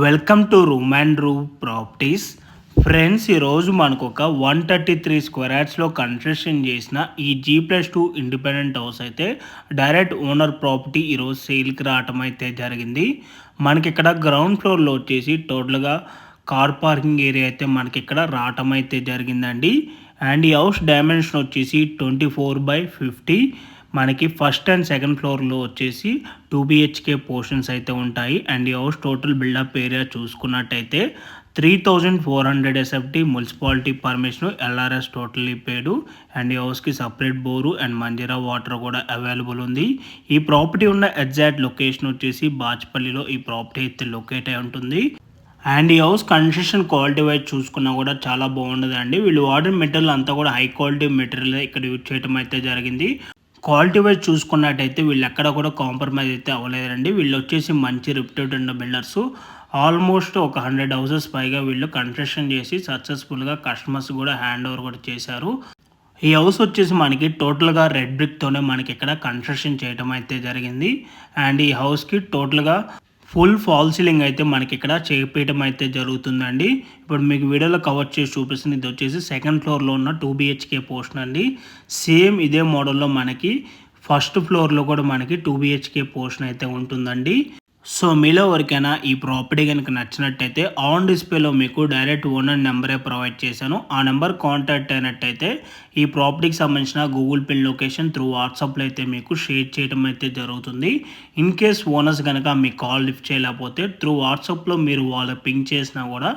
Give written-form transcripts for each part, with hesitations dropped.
Welcome to room and room properties. Friends, ఈరోజు మనకు ఒక 133 స్క్వేర్ యార్డ్స్లో కన్స్ట్రక్షన్ చేసిన ఈ G+2 ఇండిపెండెంట్ హౌస్ అయితే డైరెక్ట్ ఓనర్ ప్రాపర్టీ ఈరోజు సేల్కి రావటం అయితే జరిగింది. మనకి ఇక్కడ గ్రౌండ్ ఫ్లోర్లో వచ్చేసి టోటల్గా కార్ పార్కింగ్ ఏరియా అయితే మనకి ఇక్కడ రావటం అయితే జరిగిందండి. అండ్ ఈ హౌస్ డైమెన్షన్ వచ్చేసి 24/50. మనకి ఫస్ట్ అండ్ సెకండ్ ఫ్లోర్లో వచ్చేసి 2 BHK పోర్షన్స్ అయితే ఉంటాయి. అండ్ ఈ హౌస్ టోటల్ బిల్డప్ ఏరియా చూసుకున్నట్టయితే 3400 SFT municipality permission, LRS totally paid. And ఈ హౌస్కి separate bore and Manjira water కూడా అవైలబుల్ ఉంది. ఈ ప్రాపర్టీ ఉన్న ఎగ్జాక్ట్ లొకేషన్ వచ్చేసి బాచ్పల్లిలో ఈ ప్రాపర్టీ అయితే లొకేట్ అయి ఉంటుంది. అండ్ ఈ హౌస్ కన్స్ట్రక్షన్ క్వాలిటీ వైజ్ చూసుకున్నా కూడా చాలా బాగుండదండి. వీళ్ళు వాడిన మెటీరియల్ అంతా కూడా హై క్వాలిటీ మెటీరియల్ ఇక్కడ యూజ్ చేయడం అయితే జరిగింది. క్వాలిటీ వైజ్ చూసుకున్నట్టయితే వీళ్ళు ఎక్కడ కూడా కాంప్రమైజ్ అయితే అవ్వలేదండి. వీళ్ళు వచ్చేసి మంచి రిప్యూటెడ్ బిల్డర్స్. ఆల్మోస్ట్ ఒక 100 హౌసెస్ పైగా వీళ్ళు కన్స్ట్రక్షన్ చేసి సక్సెస్ఫుల్గా కస్టమర్స్ కూడా హ్యాండ్ ఓవర్ కూడా చేశారు. ఈ హౌస్ వచ్చేసి మనకి టోటల్గా రెడ్ బ్రిక్తోనే మనకి ఇక్కడ కన్స్ట్రక్షన్ చేయడం అయితే జరిగింది. అండ్ ఈ హౌస్కి టోటల్గా ఫుల్ ఫాల్ సీలింగ్ అయితే మనకి ఇక్కడ చేపేయడం అయితే జరుగుతుందండి. ఇప్పుడు మీకు వీడియోలో కవర్ చేసి చూపిస్తుంది. ఇది వచ్చేసి సెకండ్ ఫ్లోర్లో ఉన్న 2 BHK పోర్షన్ అండి. సేమ్ ఇదే మోడల్లో మనకి ఫస్ట్ ఫ్లోర్లో కూడా మనకి 2 BHK పోర్షన్ అయితే ఉంటుందండి. సో మీలో ఎవరికైనా ఈ ప్రాపర్టీ కనుక నచ్చినట్టయితే ఆన్ డిస్ప్లేలో మీకు డైరెక్ట్ ఓనర్ నెంబరే ప్రొవైడ్ చేశాను. ఆ నెంబర్ కాంటాక్ట్ అయినట్టయితే ఈ ప్రాపర్టీకి సంబంధించిన గూగుల్ పే లొకేషన్ త్రూ వాట్సాప్లో అయితే మీకు షేర్ చేయడం అయితే జరుగుతుంది. ఇన్ కేస్ ఓనర్స్ కనుక మీ కాల్ లిఫ్ట్ చేయలేకపోతే త్రూ వాట్సాప్లో మీరు వాళ్ళు పింక్ చేసినా కూడా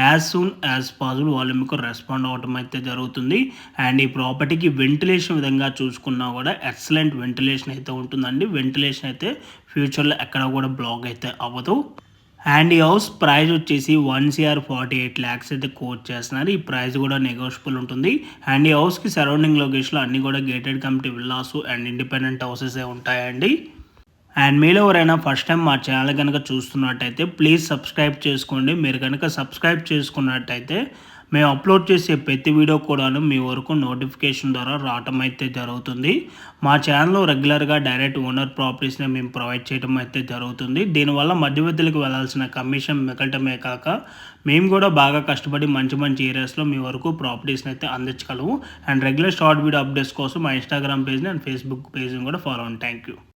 యాజ్ సూన్ యాజ్ పాసిబుల్ వాళ్ళు మీకు రెస్పాండ్ అవ్వడం అయితే జరుగుతుంది. అండ్ ఈ ప్రాపర్టీకి వెంటిలేషన్ విధంగా చూసుకున్నా కూడా ఎక్సలెంట్ వెంటిలేషన్ అయితే ఉంటుందండి. వెంటిలేషన్ అయితే ఫ్యూచర్లో ఎక్కడ కూడా బ్లాక్ అయితే అవ్వదు. అండ్ ఈ హౌస్ ప్రైస్ వచ్చేసి 1,48 lakhs అయితే కోట్ చేస్తున్నారు. ఈ ప్రైస్ కూడా నెగోషియబుల్ ఉంటుంది. అండ్ ఈ హౌస్కి సరౌండింగ్ లొకేషన్లో అన్నీ కూడా gated community villas and independent houses ఉంటాయండి. అండ్ మీలో ఎవరైనా ఫస్ట్ టైం మా ఛానల్ కనుక చూస్తున్నట్టయితే ప్లీజ్ సబ్స్క్రైబ్ చేసుకోండి. మీరు కనుక సబ్స్క్రైబ్ చేసుకున్నట్టయితే మేము అప్లోడ్ చేసే ప్రతి వీడియో కూడాను మీ వరకు నోటిఫికేషన్ ద్వారా రావటం అయితే జరుగుతుంది. మా ఛానల్లో రెగ్యులర్గా డైరెక్ట్ ఓనర్ ప్రాపర్టీస్ని మేము ప్రొవైడ్ చేయడం అయితే జరుగుతుంది. దీనివల్ల మధ్యవర్తులకు వెళ్ళాల్సిన కమిషన్ మిగలటమే కాక మేము కూడా బాగా కష్టపడి మంచి మంచి ఏరియాస్లో మీ వరకు ప్రాపర్టీస్ని అయితే అందించగలము. And regular short video updates కోసం మా ఇన్స్టాగ్రామ్ పేజ్ని అండ్ ఫేస్బుక్ పేజ్ని కూడా ఫాలో అవ్వండి. Thank you.